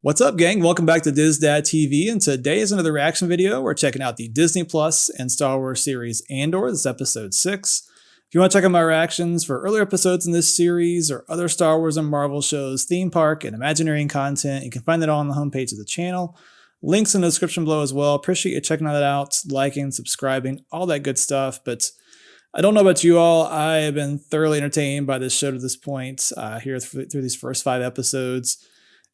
What's up, gang? Welcome back to DizDad TV, and today is another reaction video. We're checking out the Disney Plus and Star Wars series Andor. This is episode 6. If you want to check out my reactions for earlier episodes in this series or other Star Wars and Marvel shows, theme park, and Imagineering content, you can find that all on the homepage of the channel. Links in the description below as well. Appreciate you checking that out, liking, subscribing, all that good stuff. But I don't know about you all. I have been thoroughly entertained by this show to this point here through these first 5 episodes.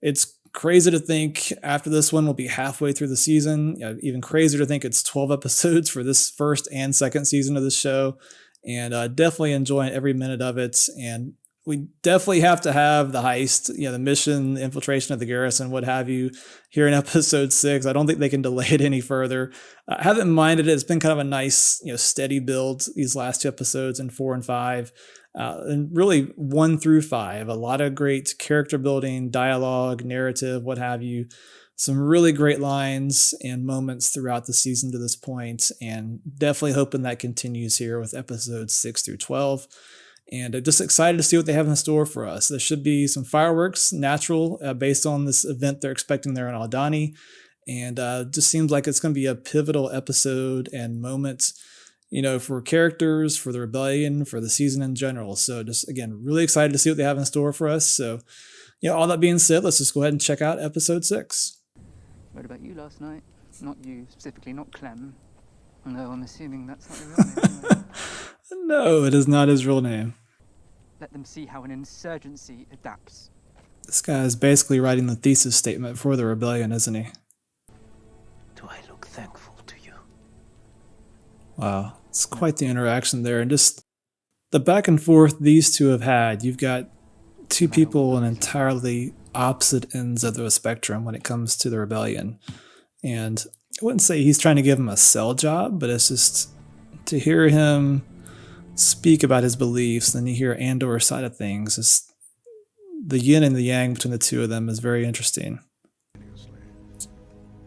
It's crazy to think after this one we'll be halfway through the season. Even crazier to think it's 12 episodes for this first and second season of the show. And definitely enjoying every minute of it. And we definitely have to have the heist, the mission, the infiltration of the garrison, what have you, here in episode 6. I don't think they can delay it any further. I haven't minded it. It's been kind of a nice, steady build these last 2 episodes in 4 and 5. And really 1 through 5, a lot of great character building, dialogue, narrative, what have you. Some really great lines and moments throughout the season to this point, and definitely hoping that continues here with episodes 6 through 12. And just excited to see what they have in store for us. There should be some fireworks, natural, based on this event they're expecting there in Aldani. And just seems like it's going to be a pivotal episode and moment, for characters, for the rebellion, for the season in general. So just, again, really excited to see what they have in store for us. So, all that being said, let's just go ahead and check out episode 6. Read about you last night. Not you specifically, not Clem. No, I'm assuming that's not your real name. Anyway. No, it is not his real name. Let them see how an insurgency adapts. This guy is basically writing the thesis statement for the rebellion, isn't he? Do I look thankful to you? Wow, it's quite the interaction there. And just the back and forth these two have had. You've got 2 people on entirely opposite ends of the spectrum when it comes to the rebellion. And I wouldn't say he's trying to give him a sell job, but it's just to hear him speak about his beliefs, and then you hear Andor's side of things. It's, the yin and the yang between the 2 of them is very interesting.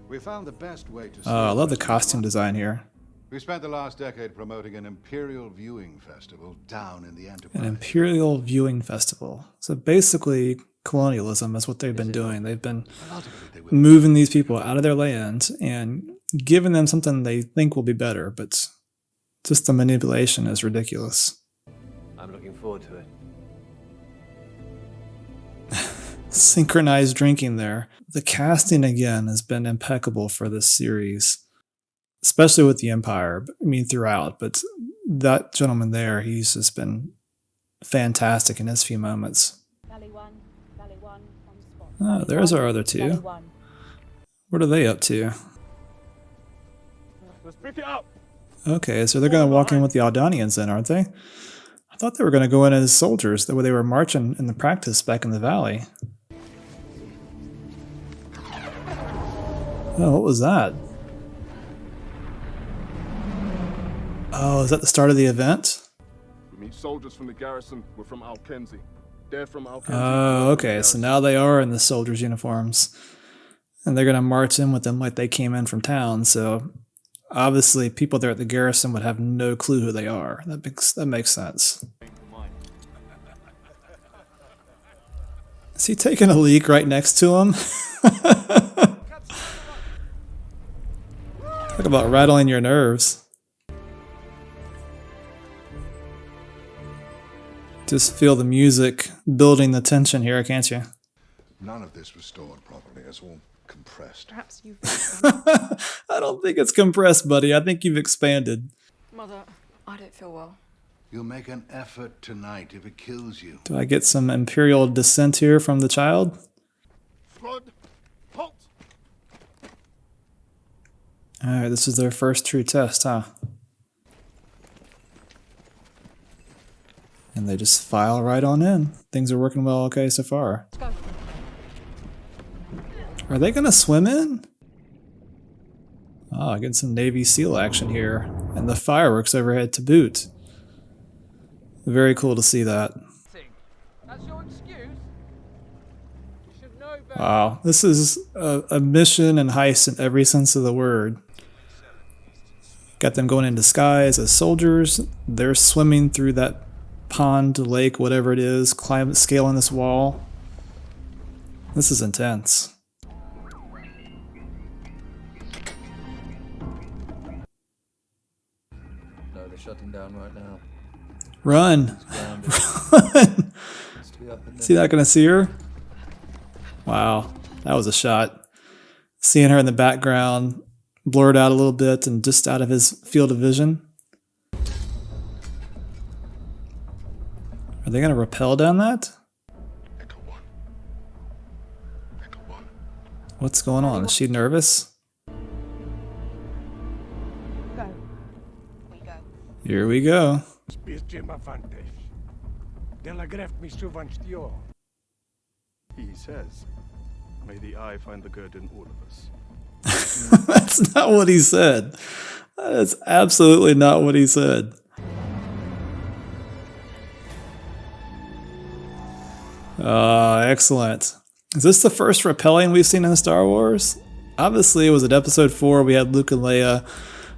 We found the best way to I love the costume design here. We spent the last decade promoting an Imperial viewing festival down in the Enterprise. An Imperial viewing festival. So basically colonialism is what they've been doing. They've been moving these people out of their land and giving them something they think will be better, but just the manipulation is ridiculous. I'm looking forward to it. Synchronized drinking there. The casting again has been impeccable for this series, especially with the Empire. I mean, throughout, but that gentleman there, he's just been fantastic in his few moments. Valley one on spot. Oh, there's our other 2. What are they up to? Let's pick it up. Okay, so they're going to walk in with the Aldanians then, aren't they? I thought they were going to go in as soldiers, the way they were marching in the practice back in the valley. Oh, what was that? Oh, is that the start of the event? We meet soldiers from the garrison. We're from Alkenzi. They're from Alkenzi. Oh, okay, so now they are in the soldiers' uniforms. And they're going to march in with them like they came in from town, so obviously people there at the garrison would have no clue who they are. That makes sense. Is he taking a leak right next to him? Talk about rattling your nerves. Just feel the music building the tension here, can't you? None of this was stored properly. It's all compressed. Perhaps you've. I don't think it's compressed, buddy. I think you've expanded. Mother, I don't feel well. You'll make an effort tonight if it kills you. Do I get some Imperial dissent here from the child? Flood. Halt. Alright, this is their first true test, huh? And they just file right on in. Things are working well okay so far. Let's go. Are they gonna swim in? Oh, getting some Navy SEAL action here. And the fireworks overhead to boot. Very cool to see that. That's your excuse? You should know better. Wow, this is a mission and heist in every sense of the word. Got them going in disguise as soldiers. They're swimming through that pond, lake, whatever it is, scaling this wall. This is intense. broken down right now. Run. Grounded. Run. It's too up and Is he not going to see her? Wow. That was a shot. Seeing her in the background, blurred out a little bit and just out of his field of vision. Are they going to rappel down that? What's going on? Is she nervous? Go. We go. Here we go. He says, may the eye find the good in all of us. That's not what he said. That is absolutely not what he said. Excellent. Is this the first rappelling we've seen in Star Wars? Obviously, it was at episode 4. We had Luke and Leia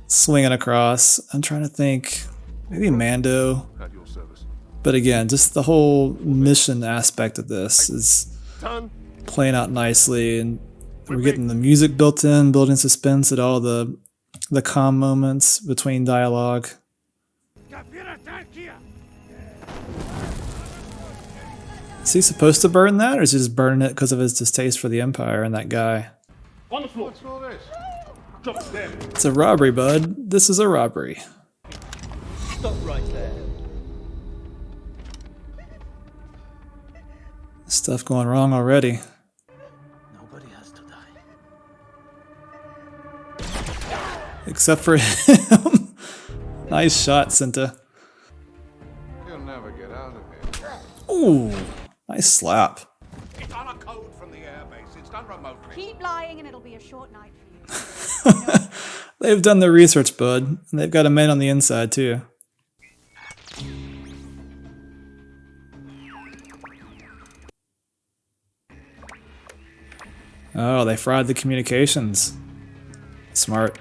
swinging across. I'm trying to think. Maybe Mando. At your service. But again, just the whole mission aspect of this is Done. playing out nicely, and we're getting the music built in, building suspense at all the calm moments between dialogue. Is he supposed to burn that, or is he just burning it because of his distaste for the Empire and that guy? On the floor. What's all this? Drop dead. It's a robbery, bud. This is a robbery. stop right there. Stuff going wrong already. Nobody has to die. Except for him. Nice shot, Cinta. You'll never get out of here. Ooh, nice slap. It's on a code from the airbase. It's done remotely. Keep lying and it'll be a short night for you. They've done their research, bud. And they've got a man on the inside, too. Oh, they fried the communications. Smart.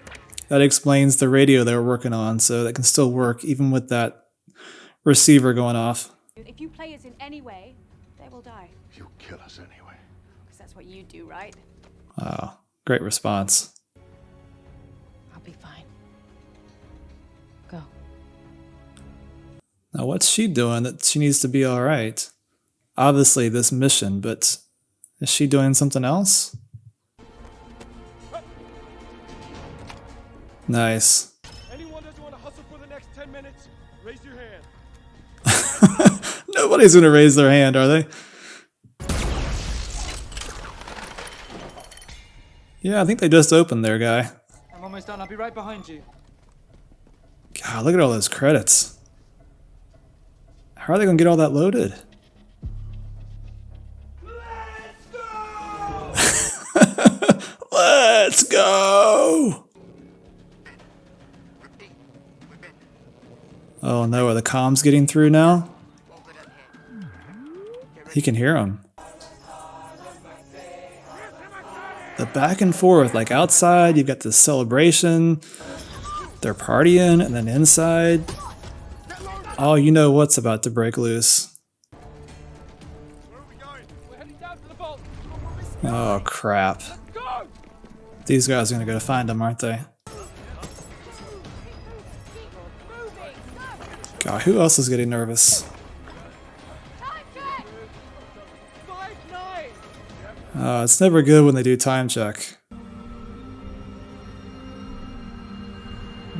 That explains the radio they were working on, so that can still work even with that receiver going off. If you play us in any way, they will die. You kill us anyway. Because that's what you do, right? Wow, great response. I'll be fine. Go. Now, what's she doing that she needs to be all right? Obviously, this mission, but is she doing something else? Nice. Anyone doesn't want to hustle for the next 10 minutes, raise your hand. Nobody's gonna raise their hand, are they? Yeah, I think they just opened there, guy. I'm almost done. I'll be right behind you. God, look at all those credits. How are they gonna get all that loaded? Let's go! Oh no, are the comms getting through now? He can hear them. The back and forth, like outside, you've got this celebration, they're partying, and then inside, oh, you know what's about to break loose. Where are we going? We're heading down to the vault. Oh crap. Go! These guys are gonna go to find him, aren't they? God, who else is getting nervous? It's never good when they do time check.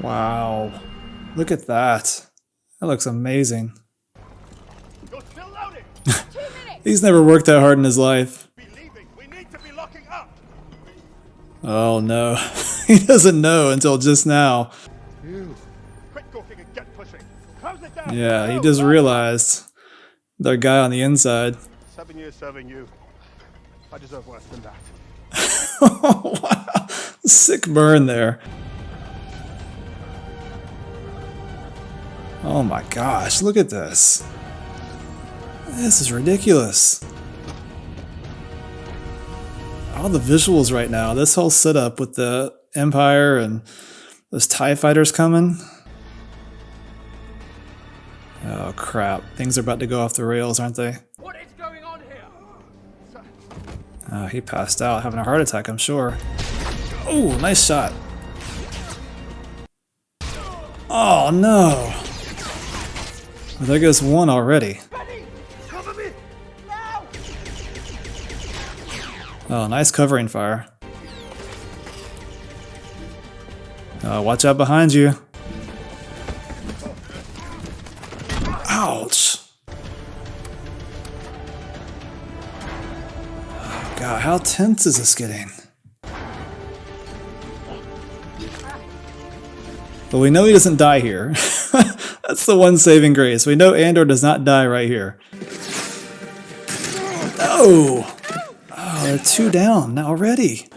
Wow. Look at that. That looks amazing. You're still loaded. He's never worked that hard in his life. Be leaving. We need to be locking up. Oh no. He doesn't know until just now. Quit talking and get pushing. Close it down. Yeah, he just realized the guy on the inside. 7 years serving you. I deserve worse than that. Oh, wow. Sick burn there. Oh my gosh, look at this. This is ridiculous. All the visuals right now, this whole setup with the Empire and those TIE fighters coming. Oh crap, things are about to go off the rails, aren't they? What is going on here? Oh, he passed out, having a heart attack, I'm sure. Oh, nice shot. Oh no. Well, there goes one already. Oh, nice covering fire. Watch out behind you. Ouch. Oh, God, how tense is this getting? But we know he doesn't die here. That's the one saving grace. We know Andor does not die right here. No! Oh, they're 2 down already.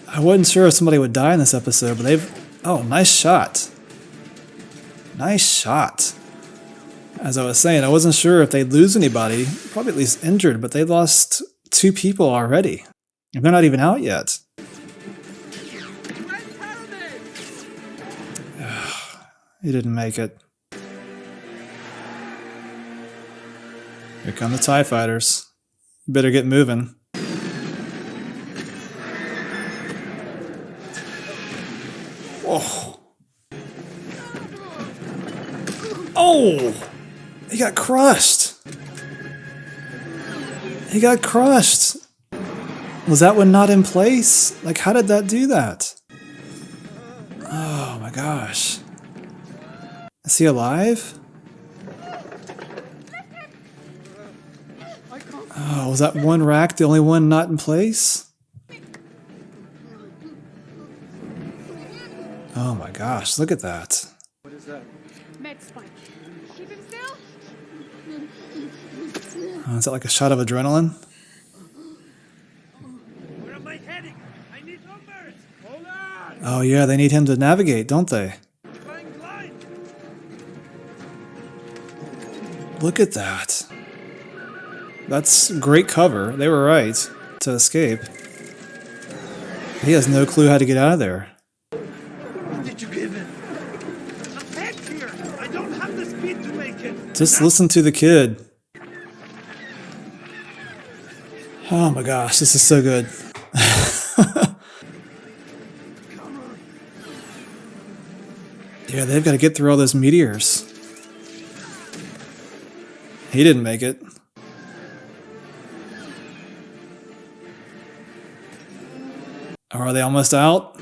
I wasn't sure if somebody would die in this episode, but they've... Oh, nice shot. Nice shot. As I was saying, I wasn't sure if they'd lose anybody. Probably at least injured, but they lost 2 people already. And they're not even out yet. He didn't make it. Here come the TIE fighters. You better get moving. Oh. Oh! He got crushed. He got crushed. Was that one not in place? Like, how did that do that? Oh my gosh. Is he alive? Oh, was that one rack the only one not in place? Oh my gosh, look at that. What is that? Med spike. Keep him still. Oh, is that like a shot of adrenaline? Where am I heading? I need numbers. Hold on. Oh yeah, they need him to navigate, don't they? Flying blind. Look at that. That's great cover. They were right to escape. He has no clue how to get out of there. What did you give him? A tank here. I don't have the speed to make it. Just listen to the kid. Oh my gosh, this is so good. Yeah, they've got to get through all those meteors. He didn't make it. Are they almost out?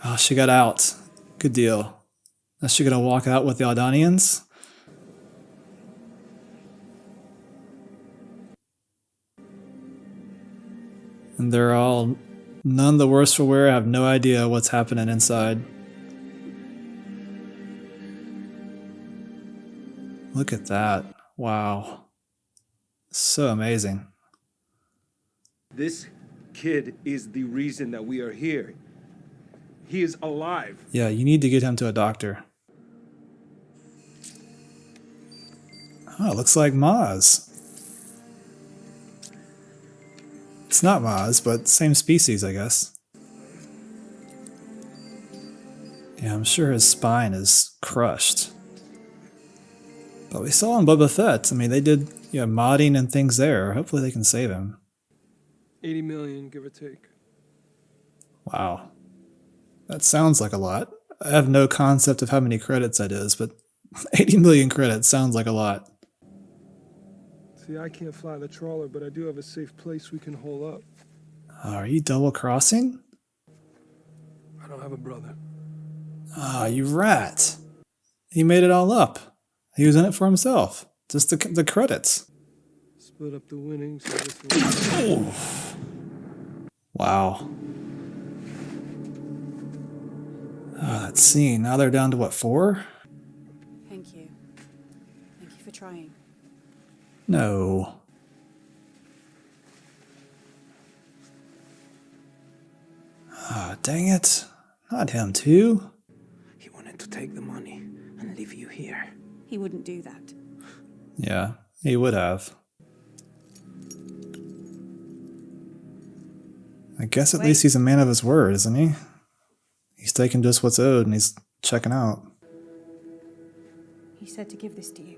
Oh, she got out. Good deal. Is she gonna walk out with the Aldanians? And they're all none the worse for wear, have no idea what's happening inside. Look at that. Wow. So amazing. This kid is the reason that we are here. He is alive. Yeah, you need to get him to a doctor. Oh, it looks like Maz. It's not Maz, but same species, I guess. Yeah, I'm sure his spine is crushed. But we saw in Boba Fett. I mean, they did, modding and things there. Hopefully they can save him. 80 million, give or take. Wow. That sounds like a lot. I have no concept of how many credits that is, but 80 million credits sounds like a lot. See, I can't fly the trawler, but I do have a safe place we can hole up. Are you double crossing? I don't have a brother. Ah, you rat. He made it all up. He was in it for himself. Just the credits. Split up the winnings. Wow. That scene. Now they're down to what, 4? Thank you. Thank you for trying. No. Ah, dang it. Not him too. He wanted to take the money and leave you here. He wouldn't do that. Yeah, he would have. I guess at least he's a man of his word, isn't he? He's taking just what's owed and he's checking out. He said to give this to you.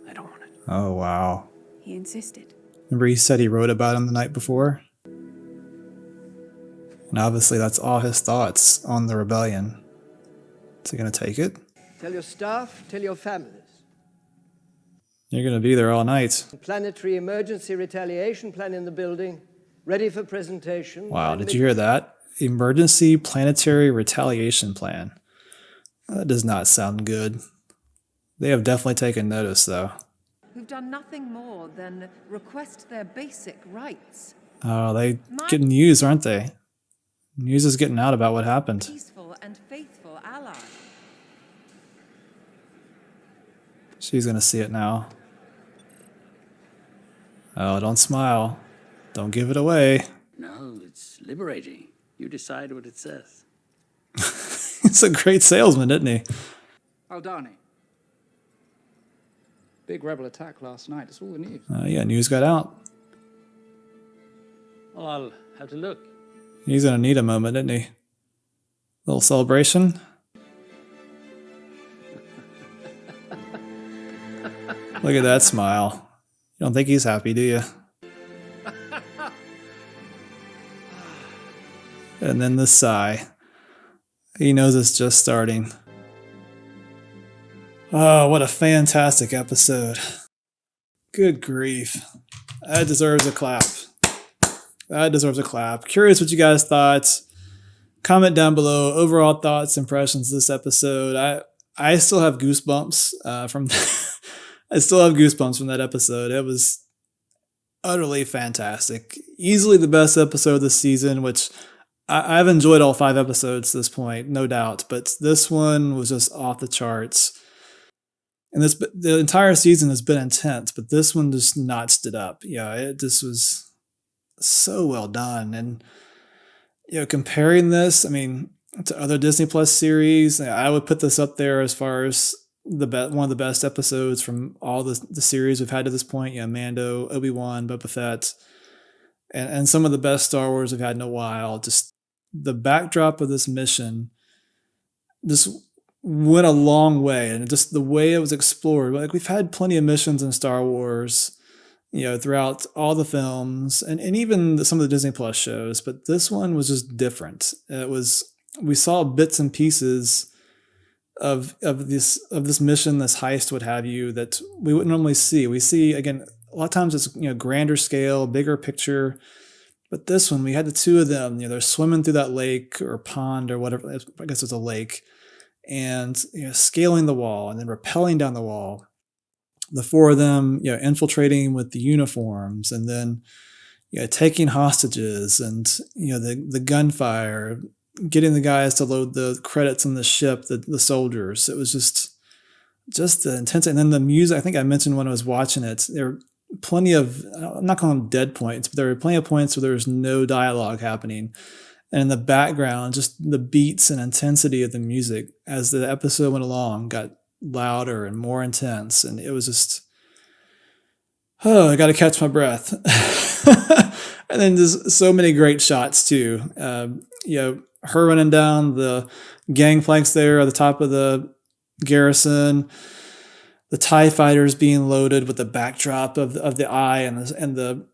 I don't want it. Oh, wow. He insisted. Remember he said he wrote about him the night before? And obviously that's all his thoughts on the rebellion. Is he going to take it? Tell your staff, tell your families. You're going to be there all night. Planetary emergency retaliation plan in the building, ready for presentation. Wow, did you hear that? Emergency planetary retaliation plan. That does not sound good. They have definitely taken notice, though. Who've done nothing more than request their basic rights. Oh, they getting news, aren't they? News is getting out about what happened. Peaceful and faithful ally. She's going to see it now. Oh, don't smile. Don't give it away. No, it's liberating. You decide what it says. He's a great salesman, isn't he? Aldani. Big rebel attack last night. It's all the news. Yeah, news got out. Well, I'll have to look. He's going to need a moment, isn't he? Little celebration. Look at that smile. You don't think he's happy, do you? And then the sigh. He knows it's just starting. Oh, what a fantastic episode. Good grief. That deserves a clap. That deserves a clap. Curious what you guys thought. Comment down below. Overall thoughts, impressions of this episode. I still have goosebumps from I still have goosebumps from that episode. It was utterly fantastic. Easily the best episode of the season, which I've enjoyed all 5 episodes to this point, no doubt. But this one was just off the charts. And the entire season has been intense, but this one just notched it up. Yeah, it just was so well done. And comparing this, I mean, to other Disney Plus series, I would put this up there as far as one of the best episodes from all the series we've had to this point. Mando, Obi-Wan, Boba Fett, and some of the best Star Wars we've had in a while. Just the backdrop of this mission just went a long way, and just the way it was explored. Like, we've had plenty of missions in Star Wars, throughout all the films and even some of the Disney Plus shows, but this one was just different. We saw bits and pieces of this mission, this heist, what have you, that we wouldn't normally see. We see, again, a lot of times it's grander scale, bigger picture. But this one, we had the 2 of them. They're swimming through that lake or pond or whatever. I guess it's a lake, and scaling the wall and then rappelling down the wall. The 4 of them, infiltrating with the uniforms, and then taking hostages, and the gunfire, getting the guys to load the credits on the ship, the soldiers. It was just the intensity. And then the music, I think I mentioned when I was watching it, there were plenty of, I'm not calling them dead points, but there were plenty of points where there was no dialogue happening. And in the background, just the beats and intensity of the music as the episode went along got louder and more intense. And it was just, I got to catch my breath. And then there's so many great shots too. Her running down the gangplanks there at the top of the garrison, the TIE fighters being loaded with the backdrop of the eye and the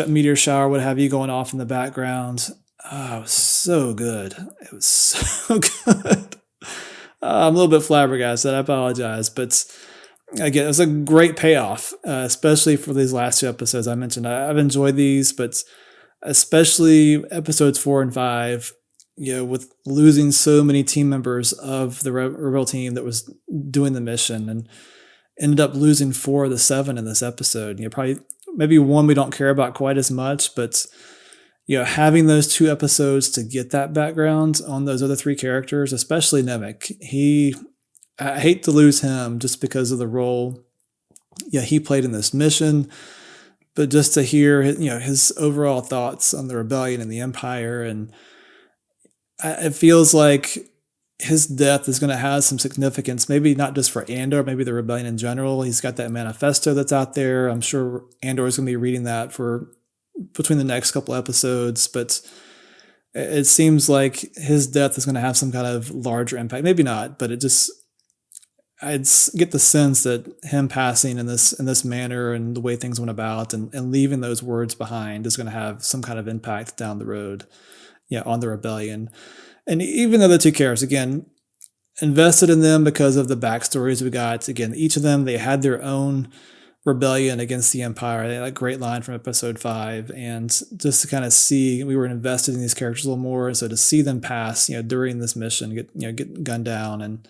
meteor shower, what have you, going off in the background. Oh, it was so good. It was so good. I'm a little bit flabbergasted. I apologize. But again, it was a great payoff, especially for these last 2 episodes I mentioned. I've enjoyed these, but especially episodes 4 and 5, with losing so many team members of the Rebel team that was doing the mission, and ended up losing 4 of the 7 in this episode. Probably maybe 1 we don't care about quite as much, but having those 2 episodes to get that background on those other 3 characters, especially Nemec, I hate to lose him just because of the role he played in this mission, but just to hear his overall thoughts on the rebellion and the Empire, and it feels like his death is going to have some significance, maybe not just for Andor, maybe the rebellion in general. He's got that manifesto that's out there. I'm sure Andor is going to be reading that for between the next couple episodes, but it seems like his death is going to have some kind of larger impact. Maybe not, but get the sense that him passing in this manner and the way things went about and leaving those words behind is going to have some kind of impact down the road, on the rebellion. And even though the two characters, again, invested in them because of the backstories we got. Again, each of them, they had their own rebellion against the Empire. They had a great line from episode 5, and just to kind of see, we were invested in these characters a little more. So to see them pass, during this mission, get gunned down, and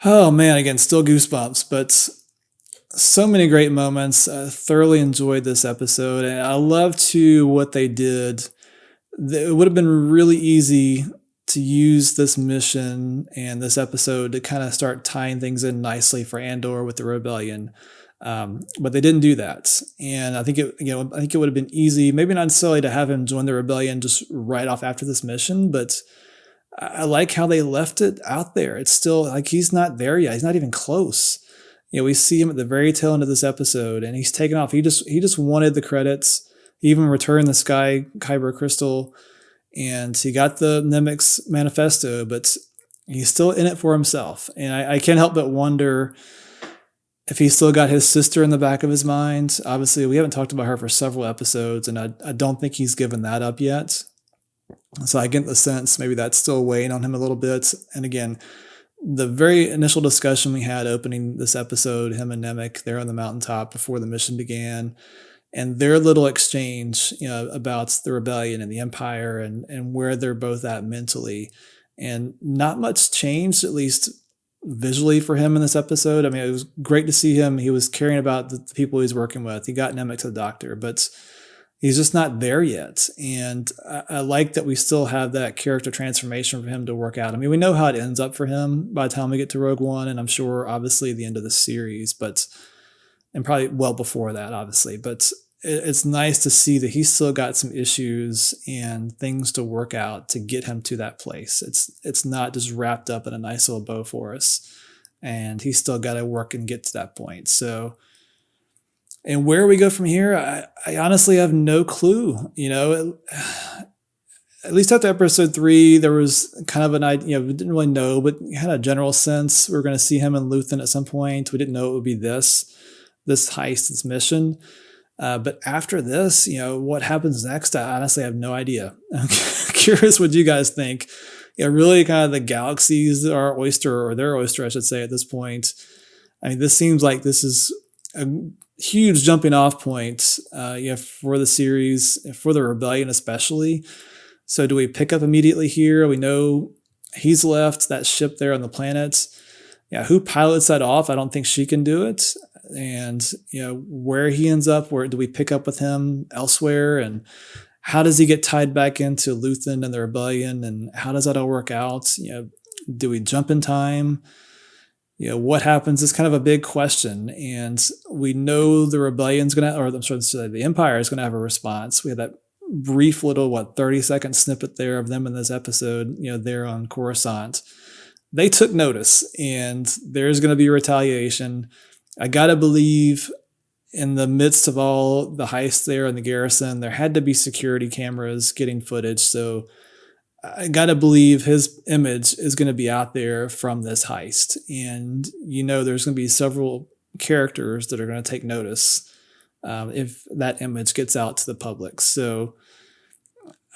oh man, again, still goosebumps. But so many great moments. I thoroughly enjoyed this episode, and I love too what they did. It would have been really easy to use this mission and this episode to kind of start tying things in nicely for Andor with the rebellion, but they didn't do that. And I think it would have been easy, maybe not necessarily to have him join the rebellion just right off after this mission, but I like how they left it out there. It's still like he's not there yet. He's not even close. We see him at the very tail end of this episode, and he's taken off. He just wanted the credits. He even returned the Sky Kyber crystal. And he got the Nemik's manifesto, but he's still in it for himself. And I can't help but wonder if he still got his sister in the back of his mind. Obviously, we haven't talked about her for several episodes, and I don't think he's given that up yet. So I get the sense maybe that's still weighing on him a little bit. And again, the very initial discussion we had opening this episode, him and Nemik, they're on the mountaintop before the mission began. And their little exchange, about the rebellion and the Empire and where they're both at mentally. And not much changed, at least visually, for him in this episode. I mean, it was great to see him. He was caring about the people he's working with. He got Nemik to the doctor, but he's just not there yet. And I like that we still have that character transformation for him to work out. I mean, we know how it ends up for him by the time we get to Rogue One, and I'm sure, obviously, the end of the series, and probably well before that, obviously. But it's nice to see that he's still got some issues and things to work out to get him to that place. It's not just wrapped up in a nice little bow for us, and he's still got to work and get to that point. So, and where we go from here, I honestly have no clue. At least after episode 3, there was kind of an idea, we didn't really know, but had a general sense we were going to see him and Luthen at some point. We didn't know it would be this heist, this mission. But after this, what happens next, I honestly have no idea. I'm curious what you guys think. Really kind of the galaxies are our oyster, or their oyster, I should say, at this point. I mean, this seems like this is a huge jumping off point, for the series, for the rebellion especially. So do we pick up immediately here? We know he's left that ship there on the planet. Who pilots that off? I don't think she can do it. And, where he ends up, where do we pick up with him elsewhere? And how does he get tied back into Luthen and the rebellion? And how does that all work out? Do we jump in time? What happens is kind of a big question. And we know the rebellion's going to, or I'm sorry, the Empire is going to have a response. We had that brief little, 30-second snippet there of them in this episode, there on Coruscant. They took notice, and there's going to be retaliation. I got to believe in the midst of all the heists there in the garrison, there had to be security cameras getting footage. So I got to believe his image is going to be out there from this heist. And, there's going to be several characters that are going to take notice if that image gets out to the public. So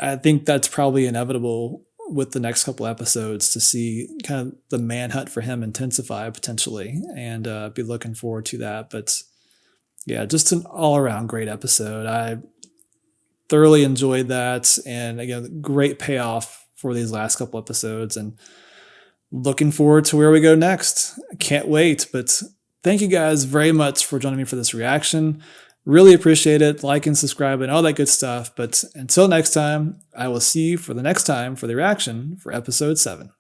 I think that's probably inevitable with the next couple episodes, to see kind of the manhunt for him intensify potentially, and be looking forward to that. But yeah, just an all around great episode. I thoroughly enjoyed that. And again, great payoff for these last couple episodes, and looking forward to where we go next. I can't wait. But thank you guys very much for joining me for this reaction. Really appreciate it. Like and subscribe and all that good stuff. But until next time, I will see you for the next time for the reaction for episode 7.